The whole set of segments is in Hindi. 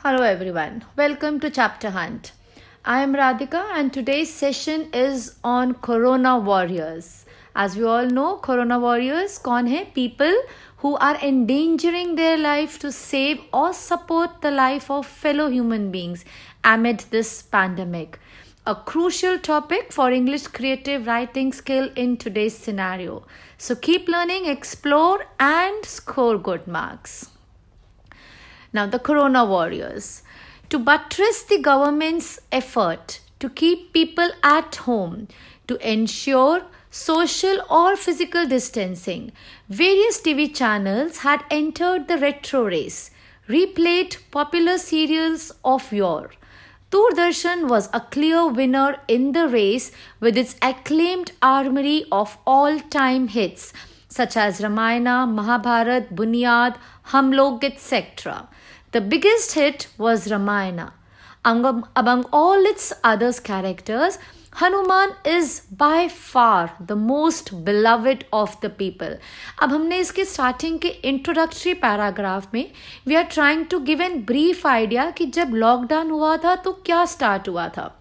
Hello everyone, welcome to Chapter Hunt. I am Radhika and today's session is on Corona Warriors. As we all know, Corona Warriors कौन है? People who are endangering their life to save or support the life of fellow human beings amid this pandemic. A crucial topic for English creative writing skill in today's scenario. So keep learning, explore and score good marks. Now, the Corona Warriors. To buttress the government's effort to keep people at home, to ensure social or physical distancing, various TV channels had entered the retro race, replayed popular serials of yore. Doordarshan was a clear winner in the race with its acclaimed armory of all-time hits such as Ramayana, Mahabharat, Bunyad, Hum Log, etc. The biggest hit was Ramayana. Among all its other characters, Hanuman is by far the most beloved of the people. अब हमने इसके स्टार्टिंग के इंट्रोडक्टरी पैराग्राफ में we are trying to give an brief idea कि जब लॉकडाउन हुआ था तो क्या स्टार्ट हुआ था.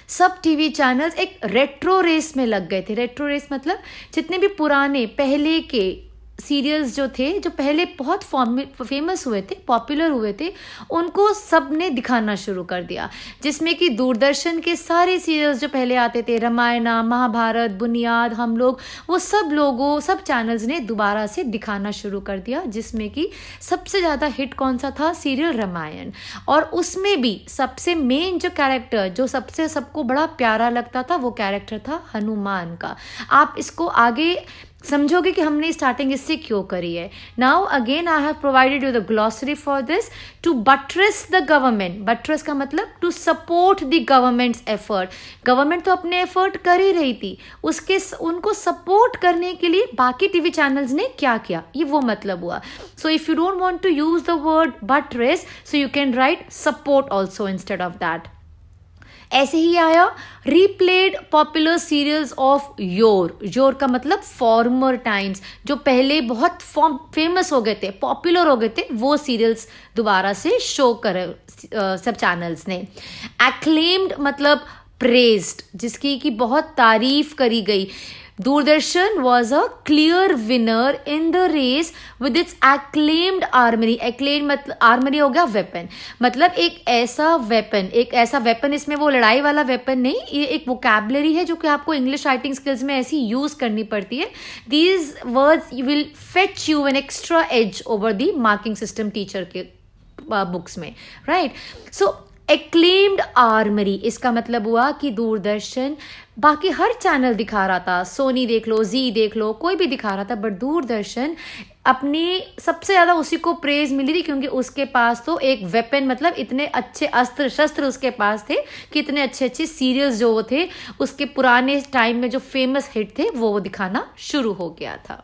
सब टीवी चैनल्स एक रेट्रो रेस में लग गए थे. रेट्रो रेस मतलब जितने भी पुराने पहले के सीरियल्स जो थे, जो पहले बहुत फेमस हुए थे, पॉपुलर हुए थे, उनको सब ने दिखाना शुरू कर दिया. जिसमें कि दूरदर्शन के सारे सीरियल्स जो पहले आते थे, रामायणा, महाभारत, बुनियाद, हम लोग, वो सब चैनल्स ने दोबारा से दिखाना शुरू कर दिया. जिसमें कि सबसे ज़्यादा हिट कौन सा था? सीरियल रामायण. और उसमें भी सबसे मेन जो कैरेक्टर, जो सबसे सबको बड़ा प्यारा लगता था, वो कैरेक्टर था हनुमान का. आप इसको आगे समझोगे कि हमने स्टार्टिंग इससे क्यों करी है. Now again I have provided you the glossary for this. To buttress the government, buttress का मतलब to support the government's effort. Government तो अपने एफर्ट कर ही रही थी, उनको सपोर्ट करने के लिए बाकी टीवी चैनल्स ने क्या किया, ये वो मतलब हुआ. So if you don't want to use the word buttress, so you can write support also instead of that. ऐसे ही आया replayed popular serials of yore. Yore का मतलब फॉर्मर टाइम्स, जो पहले बहुत फेमस हो गए थे, पॉपुलर हो गए थे, वो सीरियल्स दोबारा से शो करे सब चैनल्स ने. एक्लेम्ड मतलब प्रेज्ड, जिसकी की बहुत तारीफ करी गई. Doordarshan was a clear winner in the race with its acclaimed armoury. Acclaimed मतलब आर्मरी हो गया वेपन, मतलब एक ऐसा वेपन, इसमें वो लड़ाई वाला वेपन नहीं, ये एक वोकैबुलरी है जो कि आपको इंग्लिश राइटिंग स्किल्स में ऐसी यूज करनी पड़ती है. These words will fetch you an extra edge over the marking system teacher के बुक्स में, राइट. सो एक्लेम्ड आर्मरी, इसका मतलब हुआ कि दूरदर्शन बाकी हर चैनल दिखा रहा था, सोनी देख लो, जी देख लो, कोई भी दिखा रहा था, बट दूरदर्शन अपनी सबसे ज़्यादा उसी को प्रेज मिली थी क्योंकि उसके पास तो एक वेपन, मतलब इतने अच्छे अस्त्र शस्त्र उसके पास थे कि इतने अच्छे अच्छे सीरियल्स जो थे उसके पुराने टाइम में जो फेमस हिट थे वो दिखाना शुरू हो गया था.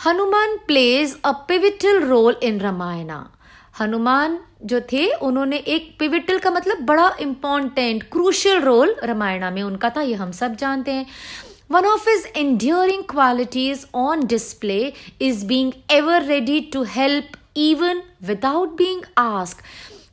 Hanuman plays a pivotal role in Ramayana. Hanuman जो थे उन्होंने एक पिविटल का मतलब बड़ा इंपॉर्टेंट क्रूशियल रोल रामायणा में उनका था, ये हम सब जानते हैं. One of his enduring qualities on display is being ever ready to help even without being asked.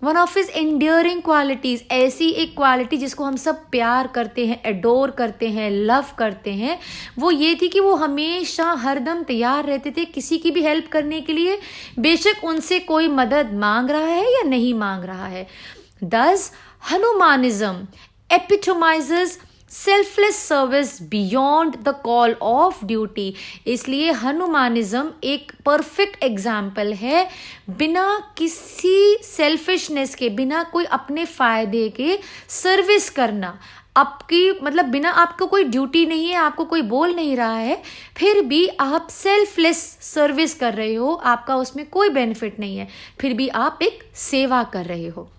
One of his enduring qualities, ऐसी एक क्वालिटी जिसको हम सब प्यार करते हैं, एडोर करते हैं, लव करते हैं, वो ये थी कि वो हमेशा हरदम तैयार रहते थे किसी की भी हेल्प करने के लिए, बेशक उनसे कोई मदद मांग रहा है या नहीं मांग रहा है. Thus, Hanumanism epitomizes selfless service beyond the call of duty. इसलिए हनुमानिज्म एक परफेक्ट एग्जाम्पल है, बिना किसी सेल्फिशनेस के, बिना कोई अपने फायदे के सर्विस करना. आपकी मतलब बिना आपको कोई ड्यूटी नहीं है, आपको कोई बोल नहीं रहा है, फिर भी आप सेल्फलेस सर्विस कर रहे हो, आपका उसमें कोई बेनिफिट नहीं है, फिर भी आप एक सेवा कर रहे हो.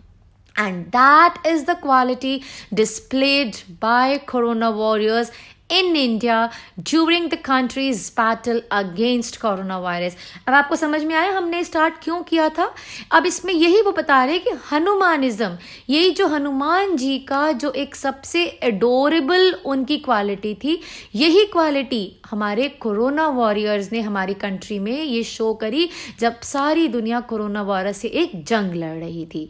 And that is the quality displayed by Corona Warriors in India during the country's battle against coronavirus. अब आपको समझ में आया हमने स्टार्ट क्यों किया था. अब इसमें यही वो बता रहे हैं कि हनुमानिज्म, यही जो हनुमान जी का जो एक सबसे एडोरेबल उनकी क्वालिटी थी, यही क्वालिटी हमारे कोरोना वॉरियर्स ने हमारी कंट्री में ये शो करी जब सारी दुनिया कोरोना वायरस से एक जंग लड़ रही थी.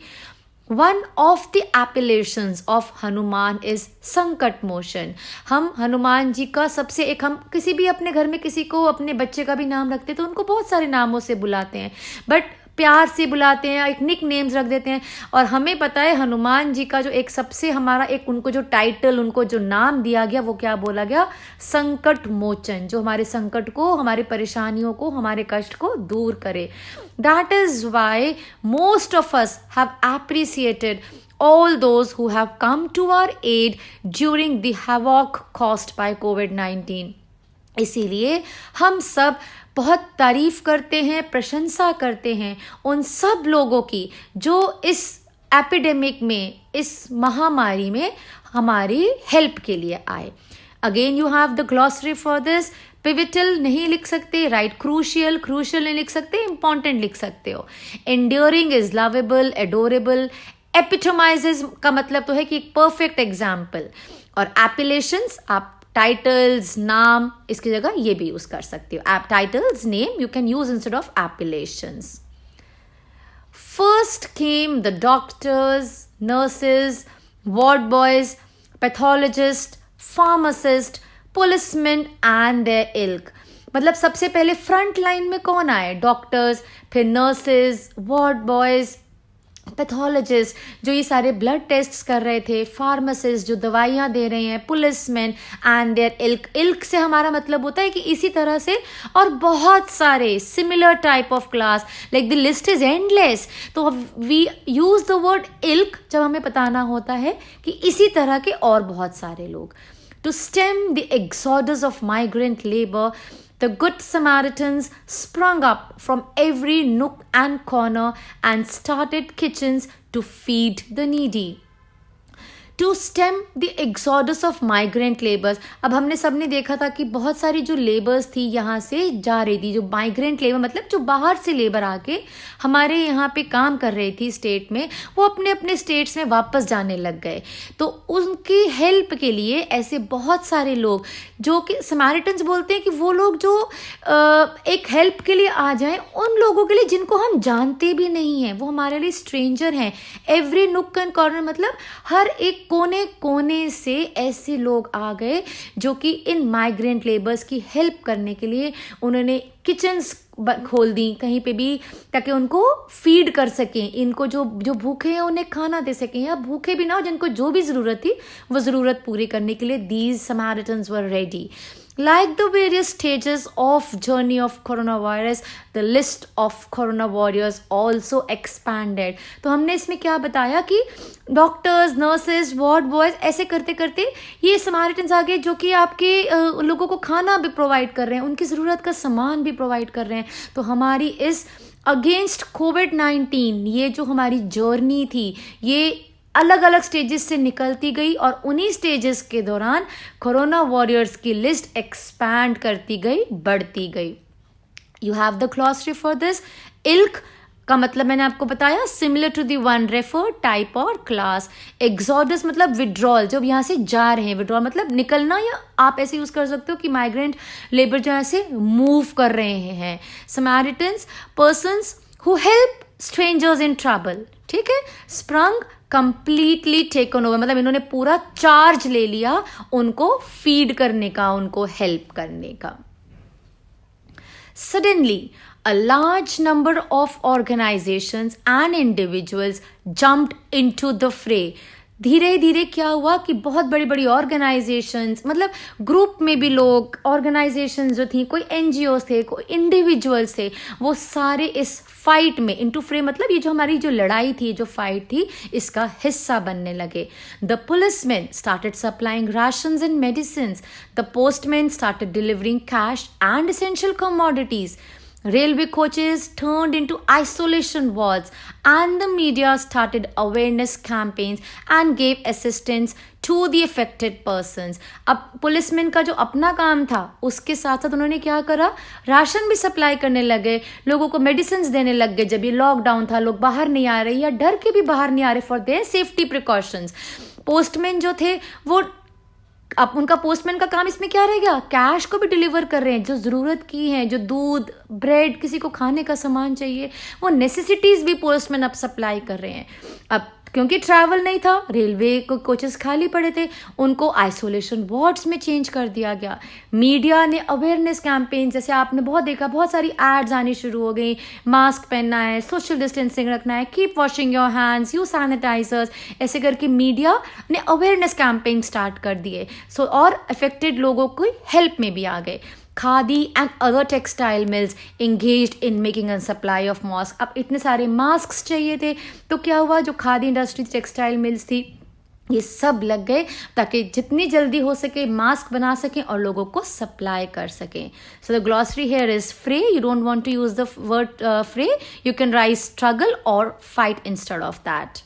One of the appellations of Hanuman is संकट मोचन. हम हनुमान जी का सबसे एक, हम किसी भी अपने घर में किसी को अपने बच्चे का भी नाम रखते तो उनको बहुत सारे नामों से बुलाते हैं, बट प्यार से बुलाते हैं, एक निक नेम्स रख देते हैं. और हमें पता है हनुमान जी का जो एक सबसे हमारा एक उनको जो टाइटल, उनको जो नाम दिया गया वो क्या बोला गया, संकट मोचन, जो हमारे संकट को, हमारी परेशानियों को, हमारे कष्ट को दूर करे. That is why most of us have appreciated all those who have come to our aid during the havoc caused by COVID-19. इसीलिए हम सब बहुत तारीफ करते हैं, प्रशंसा करते हैं उन सब लोगों की जो इस एपिडेमिक में, इस महामारी में हमारी हेल्प के लिए आए. Again you have the glossary for this. Pivotal नहीं लिख सकते, राइट, क्रूशियल नहीं लिख सकते, इंपॉर्टेंट लिख सकते हो. Enduring is lovable, adorable. Epitomises का मतलब तो है कि एक परफेक्ट एग्जाम्पल. और एपिलेशंस, आप टाइटल्स, नाम, इसकी जगह ये भी यूज कर सकते हो. आप titles, name you can use instead of appellations. First came the doctors, nurses, ward boys, pathologist, pharmacist, policeman and their ilk. मतलब सबसे पहले फ्रंट लाइन में कौन आए, डॉक्टर्स, फिर नर्सेज, वार्ड बॉयज, पैथोलॉजिस्ट जो ये सारे ब्लड टेस्ट्स कर रहे थे, फार्मासिस्ट जो दवाइयाँ दे रहे हैं, पुलिसमैन एंड देयर इल्क. इल्क से हमारा मतलब होता है कि इसी तरह से और बहुत सारे similar type of class, like the list is endless. तो वी यूज द वर्ड इल्क जब हमें बताना होता है कि इसी तरह के और बहुत सारे लोग. To stem the exodus of migrant labor, the Good Samaritans sprung up from every nook and corner and started kitchens to feed the needy. To stem the exodus of migrant labours. अब हमने सबने देखा था कि बहुत सारी जो लेबर्स थी यहाँ से जा रही थी, जो माइग्रेंट लेबर मतलब जो बाहर से लेबर आके हमारे यहाँ पे काम कर रही थी स्टेट में, वो अपने अपने स्टेट्स में वापस जाने लग गए. तो उनकी हेल्प के लिए ऐसे बहुत सारे लोग जो कि समारिटन्स बोलते हैं कि वो लोग जो एक हेल्प के लिए आ जाएं, उन लोगों के लिए जिनको हम जानते भी नहीं हैं, वो हमारे लिए स्ट्रेंजर हैं. एवरी नुक एंड कॉर्नर मतलब हर एक कोने कोने से ऐसे लोग आ गए जो कि इन माइग्रेंट लेबर्स की हेल्प करने के लिए उन्होंने किचन्स खोल दी कहीं पे भी, ताकि उनको फीड कर सकें, इनको जो जो भूखे हैं उन्हें खाना दे सकें, या भूखे भी ना हो, जिनको जो भी ज़रूरत थी वो ज़रूरत पूरी करने के लिए these samaritans were ready. Like the various stages of journey of coronavirus, the list of corona warriors also expanded. तो हमने इसमें क्या बताया कि डॉक्टर्स, नर्सेज, वार्ड बॉयज ऐसे करते करते ये समारिटन्स आ गए जो कि आपके लोगों को खाना भी प्रोवाइड कर रहे हैं, उनकी ज़रूरत का सामान भी प्रोवाइड कर रहे हैं. तो हमारी इस अगेंस्ट कोविड-19 ये जो हमारी जर्नी थी, ये अलग अलग स्टेजेस से निकलती गई और उन्हीं स्टेजेस के दौरान कोरोना वॉरियर्स की लिस्ट एक्सपैंड करती गई, बढ़ती गई. You have the glossary for this. Ilk का मतलब मैंने आपको बताया, similar to the one refer, type और क्लास. एक्सोडस मतलब विड्रॉल, जब यहाँ से जा रहे हैं, विड्रॉल मतलब निकलना, या आप ऐसे यूज कर सकते हो कि माइग्रेंट लेबर जो ऐसे मूव कर रहे हैं. Samaritans, persons who help strangers in trouble. ठीक है. स्प्रंग कंप्लीटली टेकन ओवर मतलब इन्होंने पूरा चार्ज ले लिया उनको फीड करने का, उनको हेल्प करने का. Suddenly a large number of organizations and individuals jumped into the fray. धीरे धीरे क्या हुआ कि बहुत बड़ी बड़ी ऑर्गेनाइजेशंस, मतलब ग्रुप में भी लोग, ऑर्गेनाइजेशंस जो थी, कोई एनजीओ थे, कोई इंडिविजुअल्स थे, वो सारे इस फाइट में, इनटू फ्रे मतलब ये जो हमारी जो लड़ाई थी, जो फाइट थी, इसका हिस्सा बनने लगे. The policeman started supplying rations and medicines. The postman started delivering cash and essential commodities. Railway coaches turned into isolation wards, and the media started awareness campaigns and gave assistance to the affected persons. अब पुलिसमैन का जो अपना काम था उसके साथ साथ उन्होंने क्या करा, राशन भी सप्लाई करने लगे, लोगों को मेडिसिन देने लग गए. जब ये लॉकडाउन था, लोग बाहर नहीं आ रहे या डर के भी बाहर नहीं आ रहे for their safety precautions. Postman जो थे वो, अब उनका पोस्टमैन का काम इसमें क्या रह गया, कैश को भी डिलीवर कर रहे हैं, जो ज़रूरत की हैं, जो दूध ब्रेड किसी को खाने का सामान चाहिए, वो नेसेसिटीज़ भी पोस्टमैन अब सप्लाई कर रहे हैं. अब क्योंकि ट्रैवल नहीं था, रेलवे को कोचेस खाली पड़े थे, उनको आइसोलेशन वार्ड्स में चेंज कर दिया गया. मीडिया ने अवेयरनेस कैंपेन, जैसे आपने बहुत देखा, बहुत सारी एड्स आनी शुरू हो गई, मास्क पहनना है, सोशल डिस्टेंसिंग रखना है, keep washing your hands, use sanitisers, ऐसे करके मीडिया ने अवेयरनेस कैंपेन स्टार्ट कर दिए. सो और अफेक्टेड लोगों को हेल्प में भी आ गए. Khadi and other textile mills engaged in making a supply of mask. अब इतने सारे मास्क चाहिए थे, तो क्या हुआ, जो खादी इंडस्ट्री, टेक्सटाइल मिल्स थी, ये सब लग गए ताकि जितनी जल्दी हो सके मास्क बना सकें और लोगों को सप्लाई कर सकें. So the glossary here is fray. You don't want to use the word fray, you can write struggle और fight instead of that.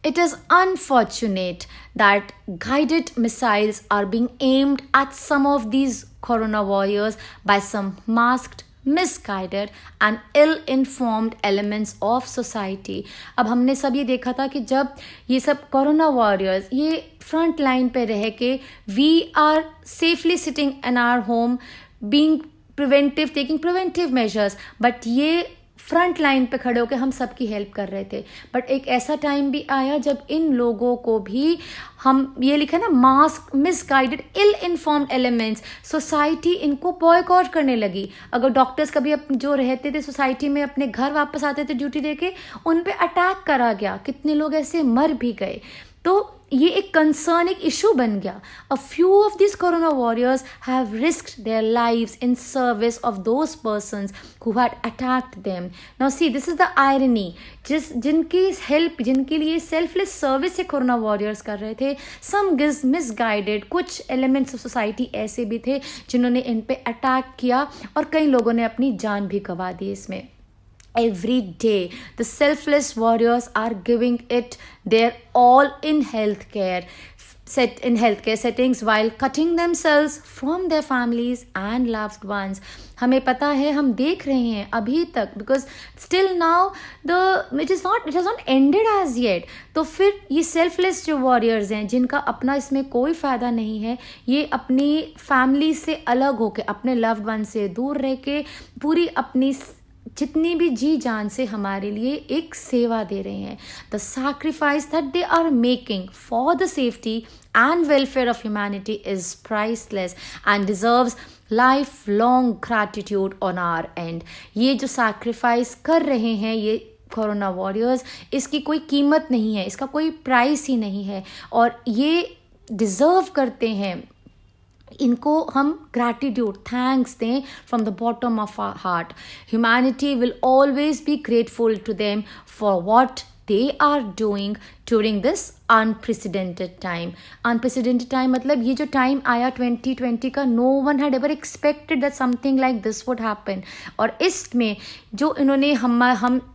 It is unfortunate that guided missiles are being aimed at some of these corona warriors by some masked, misguided and ill-informed elements of society. अब हमने सब ये देखा था कि जब ये सब कोरोना वॉरियर्स ये फ्रंट लाइन पे रह के we are safely sitting in our home being preventive, taking preventive measures, but ये फ्रंट लाइन पे खड़े होकर हम सबकी हेल्प कर रहे थे. बट एक ऐसा टाइम भी आया जब इन लोगों को भी, हम ये लिखा ना, mask, misguided, ill informed elements, society इनको बॉयकॉट करने लगी. अगर डॉक्टर्स कभी जो रहते थे सोसाइटी में अपने घर वापस आते थे ड्यूटी देके, उन पे अटैक करा गया, कितने लोग ऐसे मर भी गए. तो ये एक कंसर्न, एक इशू बन गया. A few of this corona warriors have risked their lives in service of those persons who had attacked them. Now see, this is the irony, जिनकी हेल्प, जिनके लिए सेल्फलेस सर्विस से कोरोना वॉरियर्स कर रहे थे, सम मिसगाइडेड, कुछ एलिमेंट्स ऑफ सोसाइटी ऐसे भी थे जिन्होंने इन पे अटैक किया और कई लोगों ने अपनी जान भी गंवा दी इसमें. Every day, the selfless warriors are giving it their all in healthcare settings while cutting themselves from their families and loved ones. हमें पता है, हम देख रहे हैं अभी तक, because still now it has not ended as yet. तो फिर ये selfless जो warriors हैं, जिनका अपना इसमें कोई फ़ायदा नहीं है, ये अपनी फैमिली से अलग होके, अपने loved ones से दूर रह के, पूरी अपनी जितनी भी जी जान से हमारे लिए एक सेवा दे रहे हैं. The sacrifice that they are making for the safety and welfare of humanity is priceless and deserves life long gratitude on our end. ये जो सैक्रिफाइस कर रहे हैं ये कोरोना वॉरियर्स, इसकी कोई कीमत नहीं है, इसका कोई प्राइस ही नहीं है, और ये डिज़र्व करते हैं. इनको हम ग्रैटिट्यूड, थैंक्स दें from the bottom of our heart. Humanity will always be grateful to them for what they are doing during this unprecedented time. Unprecedented time मतलब ये जो टाइम आया 2020 का, no one had ever expected that something like this would happen. और इसमें जो इन्होंने हम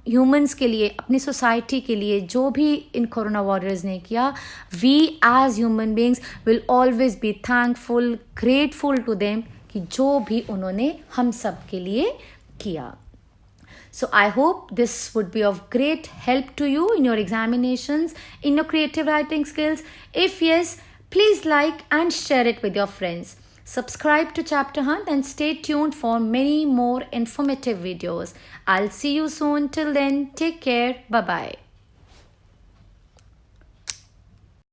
ह्यूमंस के लिए, अपनी सोसाइटी के लिए जो भी इन कोरोना वॉरियर्स ने किया, we as human beings will always be thankful, grateful to them कि जो भी उन्होंने हम सब के लिए किया. So I hope this would be of great help to you in your examinations, in your creative writing skills. If yes, please like and share it with your friends. Subscribe to Chapter Hunt and stay tuned for many more informative videos. I'll see you soon. Till then, take care. Bye-bye.